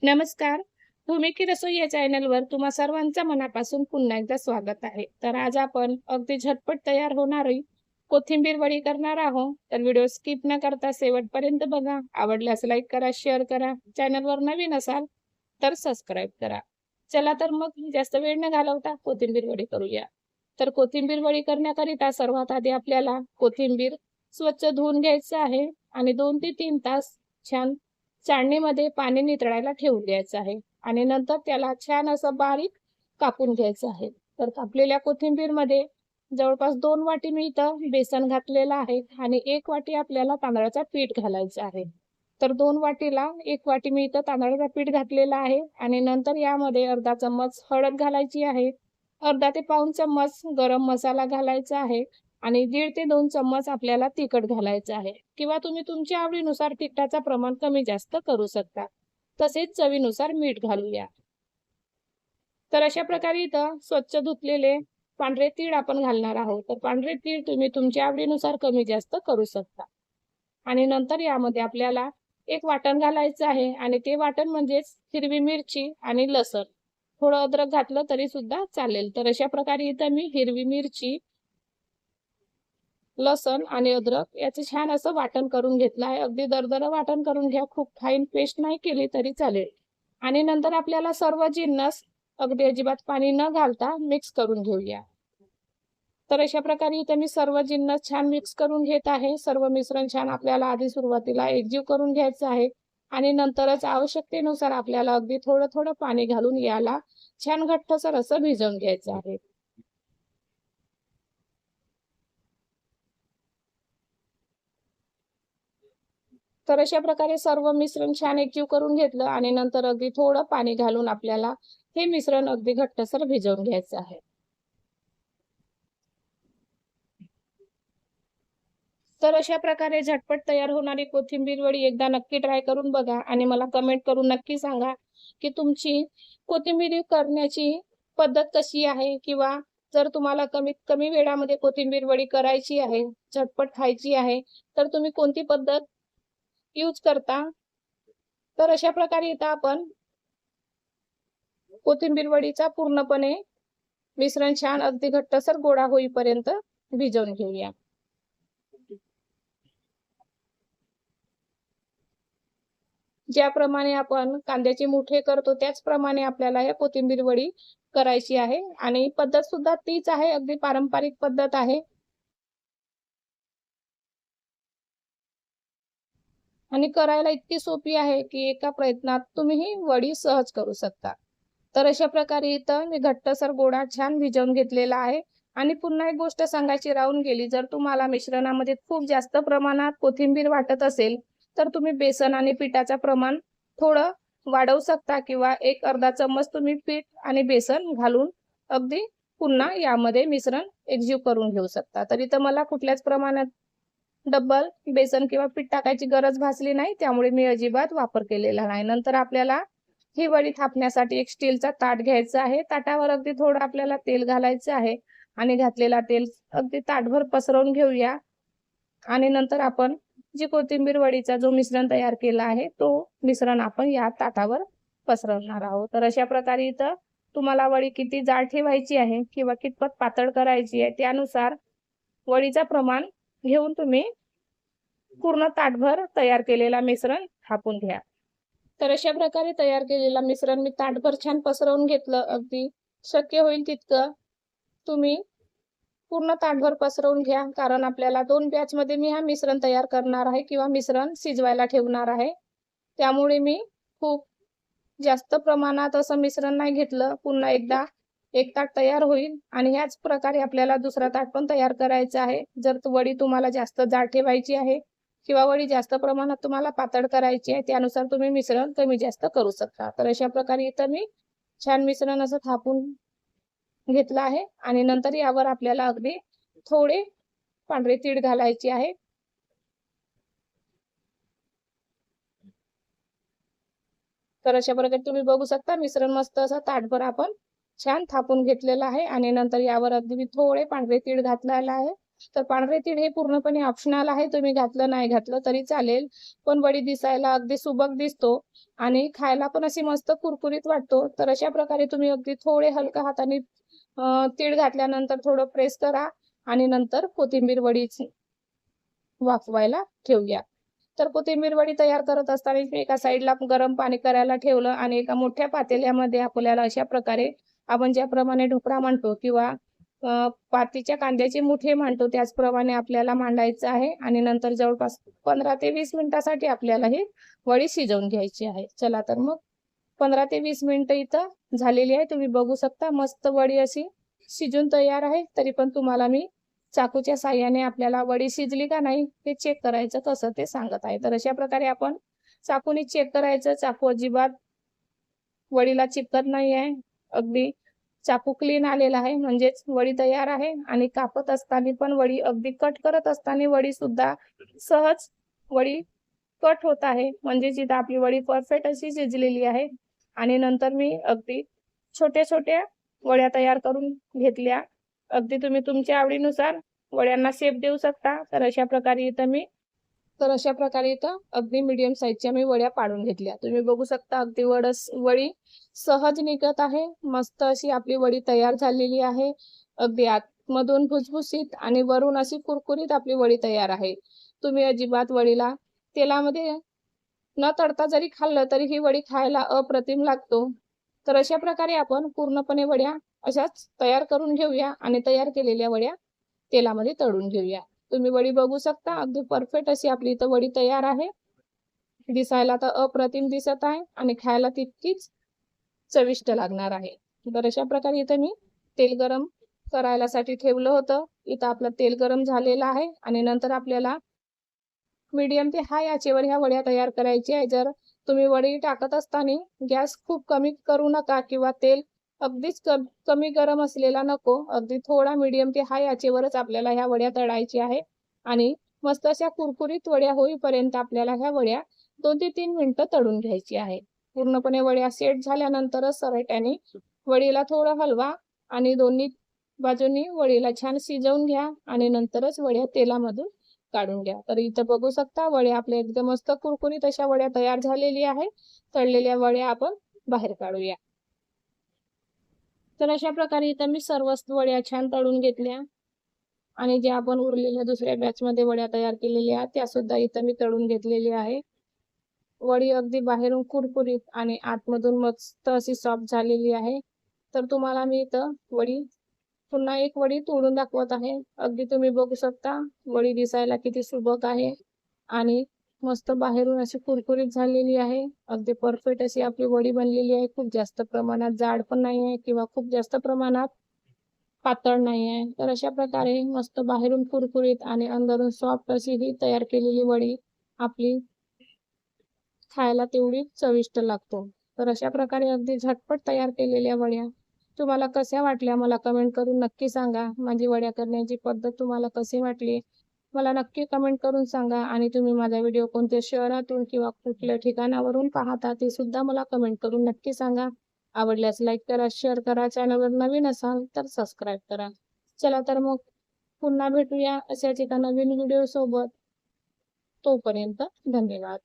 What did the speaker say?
नमस्कार. भूमी की रसोई या चॅनलवर तुम्हा सर्वांचं मनापासून पुन्हा एकदा स्वागत आहे. तर आज आपण अगदी झटपट तयार होणारी कोथिंबीर वडी करणार आहोत. तर व्हिडिओ स्किप न करता शेवटपर्यंत बघा. आवडल्यास लाईक करा, शेअर करा. चॅनलवर नवीन असाल तर सबस्क्राईब करा. चला तर मग जास्त वेळ न घालवता कोथिंबीर वडी करूया. तर कोथिंबीर वडी करण्याकरिता सर्वात आधी आपल्याला कोथिंबीर स्वच्छ धुवून घ्यायचं आहे आणि 2 ते 3 तास छान चाळणीमध्ये पाणी नितळायला ठेवून द्यायचं आहे आणि नंतर त्याला छान असं बारीक कापून घ्यायचं आहे. तर कापलेल्या कोथिंबीरमध्ये जवळपास 2 वाटी मी इथं बेसन घातलेलं आहे आणि 1 वाटी आपल्याला तांदळाचं पीठ घालायचं आहे. तर 2 वाटीला 1 वाटी मी इथं तांदळाचं पीठ घातलेलं आहे आणि नंतर यामध्ये अर्धा चम्मच हळद घालायची आहे. अर्धा ते पाऊण चम्मच गरम मसाला घालायचा आहे आणि 1.5 ते 2 चम्मच आपल्याला तिखट घालायचं आहे किंवा तुम्ही तुमच्या आवडीनुसार तिखटाचं प्रमाण कमी जास्त करू शकता. तसेच चवीनुसार मीठ घालूया. तर अशा प्रकारे इथं स्वच्छ धुतलेले पांढरे तीळ आपण घालणार आहोत. तर पांढरे तीळ तुम्ही तुमच्या आवडीनुसार कमी जास्त करू शकता. आणि नंतर यामध्ये आपल्याला एक वाटण घालायचं आहे आणि ते वाटण म्हणजेच हिरवी मिरची आणि लसण. थोडं अद्रक घातलं तरी सुद्धा चालेल. तर अशा प्रकारे इथं मी हिरवी मिरची, लसण आणि अद्रक याचं छान असं वाटण करून घेतलं आहे. अगदी दरदरं वाटण करून घ्या. खूप फाईन पेस्ट नाही केली तरी चालेल. आणि नंतर आपल्याला सर्व जिन्नस अगदी अजिबात पाणी न घालता मिक्स करून घेऊया. तर अशा प्रकारे इथे मी सर्व जिन्नस छान मिक्स करून घेत आहे. सर्व मिश्रण छान आपल्याला आधी सुरुवातीला एकजीव करून घ्यायचं आहे आणि नंतरच आवश्यकतेनुसार आपल्याला अगदी थोडं थोडं पाणी घालून याला छान घट्टसर असं भिजवून घ्यायचं आहे. तर अशा प्रकारे सर्व मिश्रण छान एकजीव करून घेतलं आणि नंतर अगदी थोडं पाणी घालून आपल्याला हे मिश्रण अगदी घट्टसर भिजवून घ्यायचं आहे. तर अशा प्रकारे झटपट तयार होणारी कोथिंबीर वडी एकदा नक्की ट्राय करून बघा आणि मला कमेंट करून नक्की सांगा की तुमची कोथिंबीर करण्याची पद्धत कशी आहे किंवा जर तुम्हाला कमीत कमी वेळामध्ये कोथिंबीर वडी करायची आहे, झटपट खायची आहे, तर तुम्ही कोणती पद्धत यूज करता. तर अशा प्रकारे इथं आपण कोथिंबीर वडीचा पूर्णपणे मिश्रण छान अगदी घट्टसर गोळा होईपर्यंत भिजवून घेऊया. ज्याप्रमाणे आपण कांद्याचे मुठे करतो त्याचप्रमाणे आपल्याला या कोथिंबीर वडी करायची आहे आणि पद्धत सुद्धा तीच आहे. अगदी पारंपरिक पद्धत आहे आणि करायला इतकी सोपी आहे की एका प्रयत्नात तुम्ही ही वडी सहज करू शकता. तर अशा प्रकारे इथं मी घट्टसर गोळा छान भिजवून घेतलेला आहे. आणि पुन्हा एक गोष्ट सांगायची राहून गेली, जर तुम्हाला मिश्रणामध्ये खूप जास्त प्रमाणात कोथिंबीर वाटत असेल तर तुम्ही बेसन आणि पिठाचं प्रमाण थोडं वाढवू शकता किंवा एक अर्धा चम्मच तुम्ही पीठ आणि बेसन घालून अगदी पुन्हा यामध्ये मिश्रण एकजीव करून घेऊ शकता. तर इथं मला कुठल्याच प्रमाणात डबल बेसन किंवा पीठ टाकायची गरज भासली नाही, त्यामुळे मी अजिबात वापर केलेला नाही. नंतर आपल्याला ही वडी थापण्यासाठी एक स्टीलचा ताट घ्यायचा आहे. ताटावर अगदी थोडं आपल्याला तेल घालायचं आहे आणि घातलेला तेल अगदी ताटभर पसरवून घेऊया आणि नंतर आपण जी कोथिंबीर वडीचा जो मिश्रण तयार केला आहे तो मिश्रण आपण या ताटावर पसरवणार आहोत. तर अशा प्रकारे इथं तुम्हाला वडी किती जाड ठेवायची आहे किंवा कितपत पातळ करायची आहे त्यानुसार वडीचं प्रमाण घेऊन तुम्ही पूर्ण ताटभर तयार केलेला मिश्रण थापून घ्या. तर अशा प्रकारे तयार केलेला मिश्रण मी ताटभर छान पसरवून घेतलं. अगदी शक्य होईल तितकं तुम्ही पूर्ण ताटभर पसरवून घ्या, कारण आपल्याला 2 बॅचमध्ये मी हा मिश्रण तयार करणार आहे किंवा मिश्रण शिजवायला ठेवणार आहे. त्यामुळे मी खूप जास्त प्रमाणात असं मिश्रण नाही घेतलं. पुन्हा एकदा एक ताट तयार होईल आणि ह्याच प्रकारे आपल्याला दुसरा ताट पण तयार करायचा आहे. जर वडी तुम्हाला जास्त जाड ठेवायची आहे किंवा वडी जास्त प्रमाणात तुम्हाला पातळ करायची आहे त्यानुसार तुम्ही मिश्रण कमी जास्त करू शकता. तर अशा प्रकारे इथं मी छान मिश्रण असं थापून घेतलं आहे आणि नंतर यावर आपल्याला अगदी थोडे पांढरे तीळ घालायचे आहे. तर अशा प्रकारे तुम्ही बघू शकता मिश्रण मस्त असं ताटभर आपण छान थापून घेतलेलं आहे आणि नंतर यावर अगदी मी थोडे पांढरे तीळ घातलेले आहे तर पांढरे तीळ हे पूर्णपणे ऑप्शनल आहे, तुम्ही घातलं नाही घातलं तरी चालेल. पण वडी दिसायला अगदी सुबक दिसतो आणि खायला पण अशी मस्त कुरकुरीत वाटतो. तर अशा प्रकारे तुम्ही अगदी थोडे हलक्या हाताने तीळ घातल्यानंतर थोडं प्रेस करा आणि नंतर कोथिंबीर वडी वाफवायला ठेवूया. तर कोथिंबीर वडी तयार करत असताना मी एका साईडला गरम पाणी करायला ठेवलं आणि एका मोठ्या पातेल्यामध्ये आपल्याला अशा प्रकारे आपण ज्याप्रमाणे ढोकळा म्हणतो किंवा पातीच्या कांद्याची मुठे म्हणतो त्याचप्रमाणे आपल्याला मांडायचं आहे आणि नंतर जवळपास 15 ते 20 मिनिटासाठी आपल्याला ही वडी शिजवून घ्यायची आहे. चला तर मग 15 ते 20 मिनिटं इथं झालेली आहे. तुम्ही बघू शकता मस्त वडी अशी शिजून तयार आहे. तरी पण तुम्हाला मी चाकूच्या साहाय्याने आपल्याला वडी शिजली का नाही हे चेक करायचं कसं ते सांगत आहे. तर अशा प्रकारे आपण चाकूने चेक करायचं. चाकू अजिबात वडीला चिपकत नाही आहे. अगदी चाकू क्लीन आलेला आहे म्हणजेच वडी तयार आहे आणि कापत असताना पण वडी अगदी कट करत असताना वडी सुद्धा सहज वडी कट होत आहे. म्हणजे जिथं आपली वडी परफेक्ट अशी शिजलेली आहे. आणि नंतर मी अगदी छोट्या-छोट्या वड्या तयार करून घेतल्या. अगदी तुम्ही तुमच्या आवडीनुसार वड्यांना शेप देऊ शकता. तर अशा प्रकारे इथं अगदी मीडियम साईजच्या मी वड्या पाडून घेतल्या. तुम्ही बघू शकता अगदी वडी सहज निघत आहे. मस्त अशी आपली वडी तयार झालेली आहे. अगदी आतमधून भुसभुशीत आणि वरून अशी कुरकुरीत आपली वडी तयार आहे. तुम्ही अजिबात वडीला तेलामध्ये न तळता जरी खाल्लं तरी ही वडी खायला अप्रतिम लागतो. तर अशा प्रकारे आपण पूर्णपणे वड्या अशाच तयार करून घेऊया आणि तयार केलेल्या वड्या तेलामध्ये तळून घेऊया. तुम्ही वडी बघू शकता अगदी परफेक्ट अशी आपली इथं वडी तयार आहे. दिसायला तर अप्रतिम दिसत आहे आणि खायला तितकीच चविष्ट लागणार आहे. तर अशा प्रकारे इथं मी तेल गरम करायलासाठी ठेवलं होतं. इथं आपलं तेल गरम झालेलं आहे आणि नंतर आपल्याला मीडियम ते हाय आचेवर ह्या वड्या तयार करायची आहे. जर तुम्ही वडी टाकत असताना गॅस खूप कमी करू नका किंवा तेल अगदीच कमी गरम असलेला नको. अगदी थोडा मीडियम ते हाय आचेवरच आपल्याला ह्या वड्या तळायच्या आहे आणि मस्त अशा कुरकुरीत वड्या होईपर्यंत आपल्याला ह्या वड्या 2 ते 3 मिनिटं तळून घ्यायची आहे. पूर्णपणे वड्या सेट झाल्यानंतरच सराट्याने वडीला थोडं हलवा आणि दोन्ही बाजूंनी वडीला छान शिजवून घ्या आणि नंतरच वड्या तेलामधून काढून घ्या. तर इथं बघू शकता वड्या आपल्या एकदम मस्त कुरकुरीत अशा वड्या तयार झालेली आहे. तळलेल्या वड्या आपण बाहेर काढूया. तर अशा प्रकारे इथं मी सर्वच वड्या छान तळून घेतल्या आणि ज्या आपण उरलेल्या दुसऱ्या बॅचमध्ये वड्या तयार केलेल्या आहेत त्या सुद्धा इथं मी तळून घेतलेली आहे. वडी अगदी बाहेरून कुरकुरीत आणि आतमधून मस्त अशी सॉफ्ट झालेली आहे. तर तुम्हाला मी इथं पुन्हा एक वडी तोडून दाखवत आहे. अगदी तुम्ही बघू शकता वडी दिसायला किती सुबक आहे आणि मस्त बाहेरून अशी कुरकुरीत झालेली आहे. अगदी परफेक्ट अशी आपली वडी बनलेली आहे. खूप जास्त प्रमाणात जाड पण नाही आहे किंवा खूप जास्त प्रमाणात पातळ नाही आहे. तर अशा प्रकारे मस्त बाहेरून कुरकुरीत आणि अंदरून सॉफ्ट अशी ही तयार केलेली वडी आपली खायला तेवढी चविष्ट लागतो. तर अशा प्रकारे अगदी झटपट तयार केलेल्या वड्या तुम्हाला कशा वाटल्या मला कमेंट करून नक्की सांगा. माझी वड्या करण्याची पद्धत तुम्हाला कशी वाटली मला नक्की कमेंट करून सांगा आणि तुम्ही माझा व्हिडिओ कोणत्या शहरातून किंवा कुठल्या ठिकाणावरून पाहता ते सुद्धा मला कमेंट करून नक्की सांगा. आवडल्यास लाईक करा, शेअर करा, चॅनलवर नवीन असाल तर सबस्क्राईब करा. चला तर मग पुन्हा भेटूया अशाच एका नवीन व्हिडिओ सोबत. तोपर्यंत धन्यवाद.